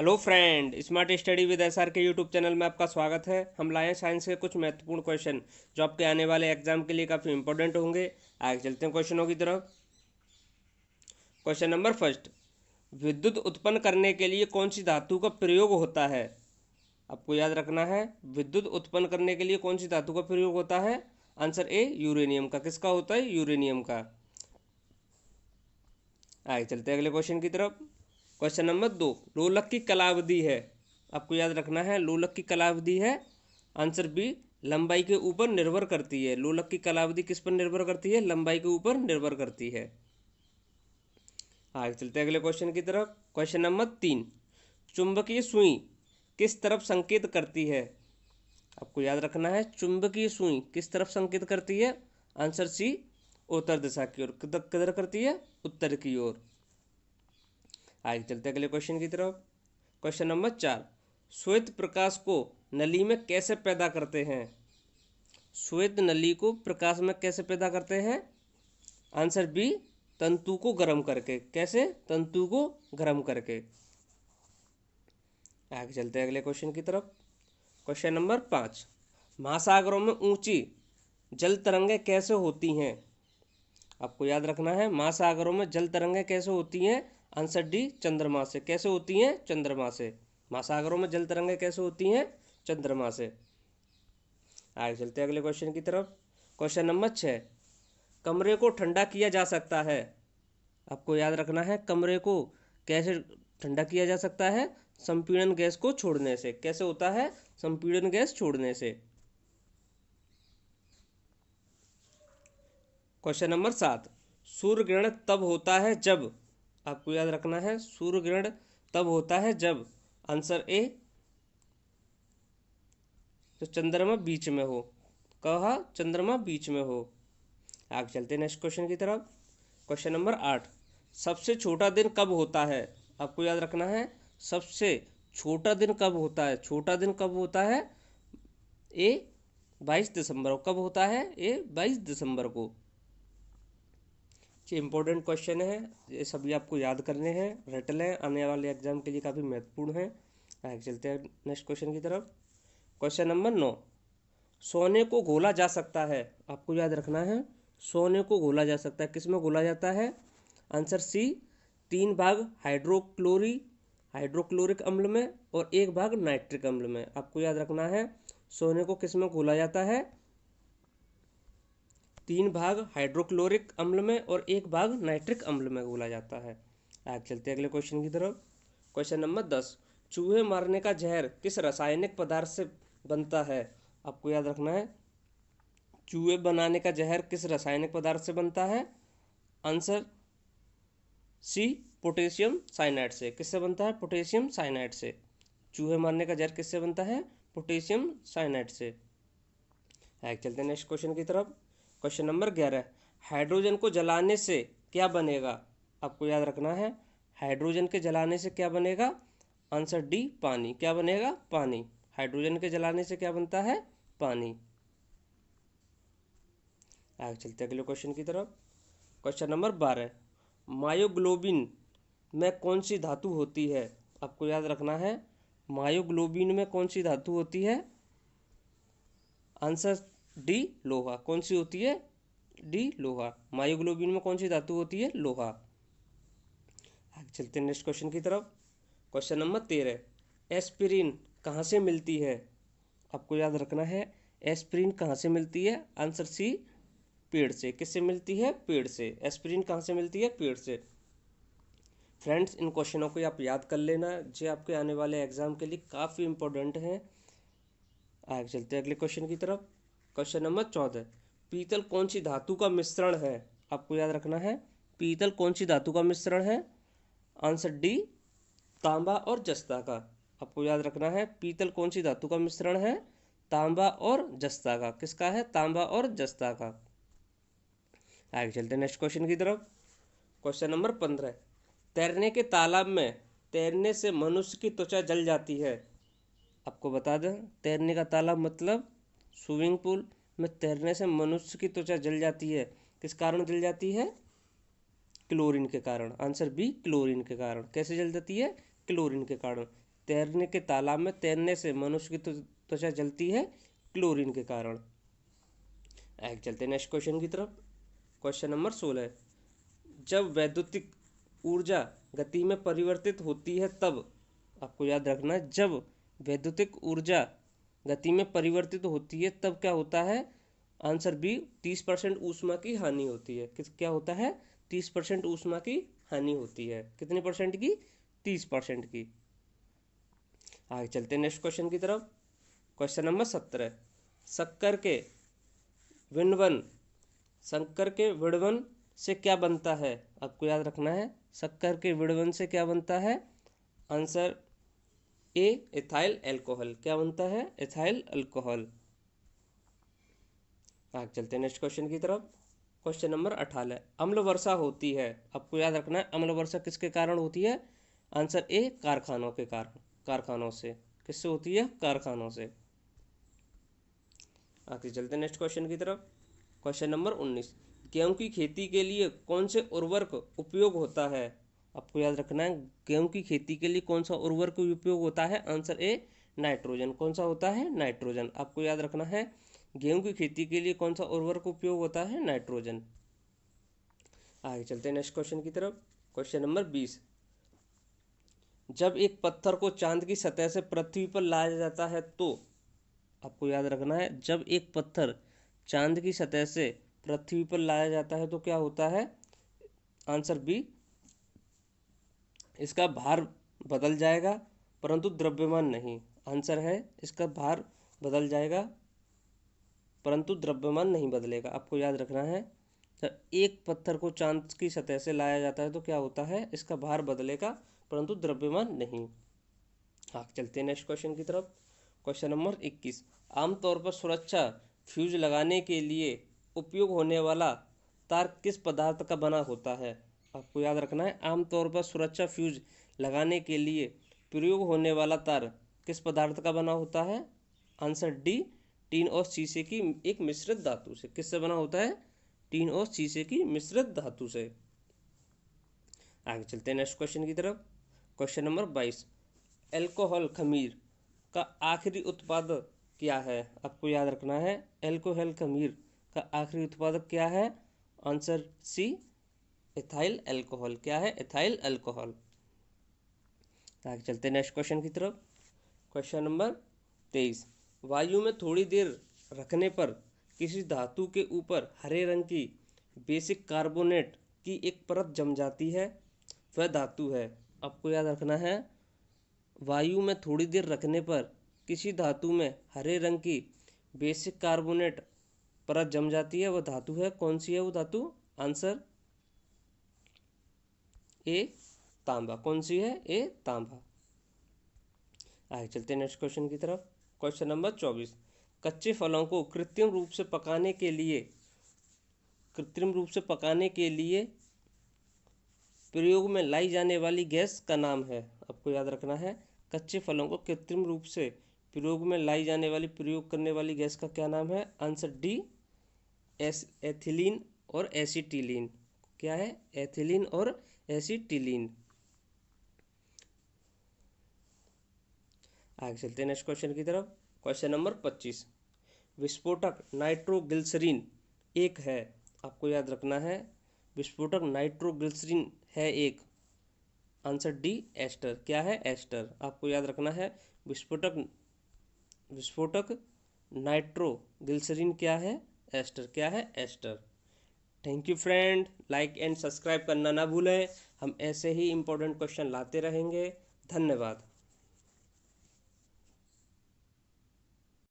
Hello friend, smart study with SR के YouTube channel में आपका स्वागत है। हम लाए हैं साइंस के कुछ महत्वपूर्ण क्वेश्चन जो आपके आने वाले एग्जाम के लिए काफ़ी इंपॉर्टेंट होंगे। आगे चलते हैं क्वेश्चनों की तरफ। क्वेश्चन नंबर फर्स्ट, विद्युत उत्पन्न करने के लिए कौन सी धातु का प्रयोग होता है? आपको याद रखना है, विद्युत उत्पन्न करने के लिए कौन सी धातु का प्रयोग होता है? आंसर ए, यूरेनियम का। किसका होता है? यूरेनियम का। आगे चलते हैं अगले क्वेश्चन की तरफ। क्वेश्चन नंबर 2, लोलक की कालावधि है। आपको याद रखना है, लोलक की कालावधि है। आंसर बी, लंबाई के ऊपर निर्भर करती है। लोलक की कालावधि किस पर निर्भर करती है? लंबाई के ऊपर निर्भर करती है। आगे चलते हैं अगले क्वेश्चन की तरफ। क्वेश्चन नंबर 3, चुंबकीय सुई किस तरफ संकेत करती है? आपको याद रखना है, चुंबकीय सुई किस तरफ संकेत करती है? आंसर सी, उत्तर दिशा की ओर। किधर करती है? उत्तर की ओर। आगे चलते हैं अगले क्वेश्चन की तरफ। क्वेश्चन नंबर 4, श्वेत प्रकाश को नली में कैसे पैदा करते हैं? श्वेत नली को प्रकाश में कैसे पैदा करते हैं? आंसर बी, तंतु को गर्म करके। कैसे? तंतु को गर्म करके। आगे चलते हैं अगले क्वेश्चन की तरफ। क्वेश्चन नंबर 5, महासागरों में ऊंची जल तरंगें कैसे होती हैं? आपको याद रखना है, महासागरों में जल तरंगें कैसे होती हैं? आंसर डी, चंद्रमा से। कैसे होती हैं? चंद्रमा से। महासागरों में जल तरंगें कैसे होती हैं? चंद्रमा से। आगे चलते हैं अगले क्वेश्चन की तरफ। क्वेश्चन नंबर 6, कमरे को ठंडा किया जा सकता है। आपको याद रखना है, कमरे को कैसे ठंडा किया जा सकता है? संपीड़न गैस को छोड़ने से। कैसे होता है? संपीड़न गैस छोड़ने से। क्वेश्चन नंबर 7, सूर्य ग्रहण तब होता है जब। आपको याद रखना है, सूर्य ग्रहण तब होता है जब। आंसर ए, तो चंद्रमा बीच में हो। कहा? चंद्रमा बीच में हो। आगे चलते हैं नेक्स्ट क्वेश्चन की तरफ। क्वेश्चन नंबर 8, सबसे छोटा दिन कब होता है? आपको याद रखना है, सबसे छोटा दिन कब होता है? छोटा दिन कब होता है? ए, 22 दिसंबर को। कब होता है? ए, 22 दिसंबर को। ये इंपॉर्टेंट क्वेश्चन है, ये सभी आपको याद करने हैं, रट लें, आने वाले एग्जाम के लिए काफ़ी महत्वपूर्ण है। आगे चलते हैं नेक्स्ट क्वेश्चन की तरफ। क्वेश्चन नंबर 9, सोने को घोला जा सकता है। आपको याद रखना है, सोने को घोला जा सकता है। किस में घोला जाता है? आंसर सी, 3 भाग हाइड्रोक्लोरिक अम्ल में और 1 भाग नाइट्रिक अम्ल में। आपको याद रखना है, सोने को किस में घोला जाता है? 3 भाग हाइड्रोक्लोरिक अम्ल में और 1 भाग नाइट्रिक अम्ल में घोला जाता है। आगे चलते हैं अगले क्वेश्चन की तरफ। क्वेश्चन नंबर 10, चूहे मारने का जहर किस रासायनिक पदार्थ से बनता है? आपको याद रखना है, चूहे बनाने का जहर किस रासायनिक पदार्थ से बनता है? आंसर सी, पोटेशियम साइनाइड से। किससे बनता है? पोटेशियम साइनाइड से। चूहे मारने का जहर किससे बनता है? पोटेशियम साइनाइड से। आगे चलते हैं नेक्स्ट क्वेश्चन की तरफ। क्वेश्चन नंबर 11, हाइड्रोजन को जलाने से क्या बनेगा? आपको याद रखना है, हाइड्रोजन के जलाने से क्या बनेगा? आंसर डी, पानी। क्या बनेगा? पानी। हाइड्रोजन के जलाने से क्या बनता है? पानी। आगे चलते हैं अगले क्वेश्चन की तरफ। क्वेश्चन नंबर 12, मायोग्लोबिन में कौन सी धातु होती है? आपको याद रखना है, मायोग्लोबिन में कौन सी धातु होती है? आंसर डी, लोहा। कौन सी होती है? डी, लोहा। मायोग्लोबिन में कौन सी धातु होती है? लोहा। आगे चलते हैं नेक्स्ट क्वेश्चन की तरफ। क्वेश्चन नंबर 13, एस्पिरिन कहाँ से मिलती है? आपको याद रखना है, एस्पिरिन कहाँ से मिलती है? आंसर सी, पेड़ से। किससे मिलती है? पेड़ से। एस्पिरिन कहाँ से मिलती है? पेड़ से। फ्रेंड्स, इन क्वेश्चनों को आप याद कर लेना, जो आपके आने वाले एग्जाम के लिए काफ़ी इंपॉर्टेंट हैं। आगे चलते हैं अगले क्वेश्चन की तरफ। क्वेश्चन नंबर 14, पीतल कौन सी धातु का मिश्रण है? आपको याद रखना है, पीतल कौन सी धातु का मिश्रण है? आंसर डी, तांबा और जस्ता का। आपको याद रखना है, पीतल कौन सी धातु का मिश्रण है? तांबा और जस्ता का। किसका है? तांबा और जस्ता का। आगे चलते हैं नेक्स्ट क्वेश्चन की तरफ। क्वेश्चन नंबर 15, तैरने के तालाब में तैरने से मनुष्य की त्वचा जल जाती है। आपको बता दें, तैरने का तालाब मतलब स्विमिंग पूल में तैरने से मनुष्य की त्वचा जल जाती है। किस कारण जल जाती है? क्लोरीन के कारण। आंसर बी, क्लोरीन के कारण। कैसे जल जाती है? क्लोरीन के कारण। तैरने के तालाब में तैरने से मनुष्य की त्वचा जलती है क्लोरीन के कारण। आगे चलते हैं नेक्स्ट क्वेश्चन की तरफ। क्वेश्चन नंबर 16, जब वैद्युतिक ऊर्जा गति में परिवर्तित होती है तब, आपको याद रखना है, जब वैद्युतिक ऊर्जा गति में परिवर्तित होती है तब क्या होता है? आंसर बी, 30% ऊष्मा की हानि होती है। क्या होता है? 30% ऊष्मा की हानि होती है। कितने परसेंट की? 30% की। आगे चलते हैं नेक्स्ट क्वेश्चन की तरफ। क्वेश्चन नंबर 17, शक्कर के विड़वन से क्या बनता है? आपको याद रखना है, शक्कर के विड़वन से क्या बनता है? Answer A, ethyl alcohol. क्या बनता है? Ethyl alcohol. आगे चलते हैं नेक्स्ट क्वेश्चन की तरफ। क्वेश्चन नंबर 18, अम्ल वर्षा होती है। आपको याद रखना है, अम्ल वर्षा किसके कारण होती है? आंसर ए, कारखानों के कारण। कारखानों से। किससे होती है? कारखानों से। आगे चलते हैं नेक्स्ट क्वेश्चन की तरफ। क्वेश्चन नंबर 19, गेहूं की खेती के लिए कौन से उर्वरक उपयोग होता है? आपको याद रखना है, गेहूं की खेती के लिए कौन सा उर्वरक उपयोग होता है? Answer A, nitrogen. कौन सा होता है? नाइट्रोजन। आपको याद रखना है, गेहूं की खेती के लिए कौन सा उर्वरक उपयोग होता है? नाइट्रोजन। आगे चलते हैं नेक्स्ट क्वेश्चन की तरफ। क्वेश्चन नंबर 20, जब एक पत्थर को चांद की सतह से पृथ्वी पर लाया जाता है तो, आपको याद रखना है, जब एक पत्थर चांद की सतह से पृथ्वी पर लाया जाता है तो क्या होता है? आंसर बी, इसका भार बदल जाएगा परंतु द्रव्यमान नहीं। आंसर है, इसका भार बदल जाएगा परंतु द्रव्यमान नहीं बदलेगा। आपको याद रखना है, जब एक पत्थर को चांद की सतह से लाया जाता है तो क्या होता है? इसका भार बदलेगा परंतु द्रव्यमान नहीं। आगे चलते हैं नेक्स्ट क्वेश्चन की तरफ। क्वेश्चन नंबर 21, आमतौर पर सुरक्षा फ्यूज लगाने के लिए उपयोग होने वाला तार किस पदार्थ का बना होता है? आपको याद रखना है, आमतौर पर सुरक्षा फ्यूज लगाने के लिए प्रयोग होने वाला तार किस पदार्थ का बना होता है? आंसर डी, टीन और शीशे की एक मिश्रित धातु से। किससे बना होता है? टीन और शीशे की मिश्रित धातु से। आगे चलते हैं नेक्स्ट क्वेश्चन की तरफ। क्वेश्चन नंबर 22, अल्कोहल खमीर का आखिरी उत्पादक क्या है? आपको याद रखना है, अल्कोहल खमीर का आखिरी उत्पादक क्या है? Answer C, ethyl alcohol. क्या है? Ethyl alcohol. आगे चलते हैं नेक्स्ट क्वेश्चन की तरफ। क्वेश्चन नंबर 23, वायु में थोड़ी देर रखने पर किसी धातु के ऊपर हरे रंग की बेसिक कार्बोनेट की एक परत जम जाती है, वह धातु है। आपको याद रखना है, वायु में थोड़ी देर रखने पर किसी धातु में हरे रंग की बेसिक कार्बोनेट परत जम जाती है, वह धातु है। कौन सी है वो धातु? आंसर ए, तांबा। कौन सी है? ए, तांबा। आगे चलते हैं नेक्स्ट क्वेश्चन की तरफ। क्वेश्चन नंबर 24, कच्चे फलों को कृत्रिम रूप से पकाने के लिए प्रयोग में लाई जाने वाली गैस का नाम है। आपको याद रखना है, कच्चे फलों को कृत्रिम रूप से प्रयोग में लाई जाने वाली, प्रयोग करने वाली गैस का क्या नाम है? आंसर डी, एथिलीन और एसिटिलीन। क्या है? एथिलीन और एसिटिलीन। आगे चलते हैं नेक्स्ट क्वेश्चन की तरफ। क्वेश्चन नंबर 25, विस्फोटक नाइट्रोग्लिसरीन एक है। आपको याद रखना है, विस्फोटक नाइट्रोग्लिसरीन है एक। Answer D, ester. क्या है? एस्टर। आपको याद रखना है, विस्फोटक नाइट्रोग्लिसरीन क्या है? एस्टर। क्या है? Ester. Thank you friend, like and subscribe करना ना भूलें। हम ऐसे ही इम्पोर्टेंट क्वेश्चन लाते रहेंगे। धन्यवाद।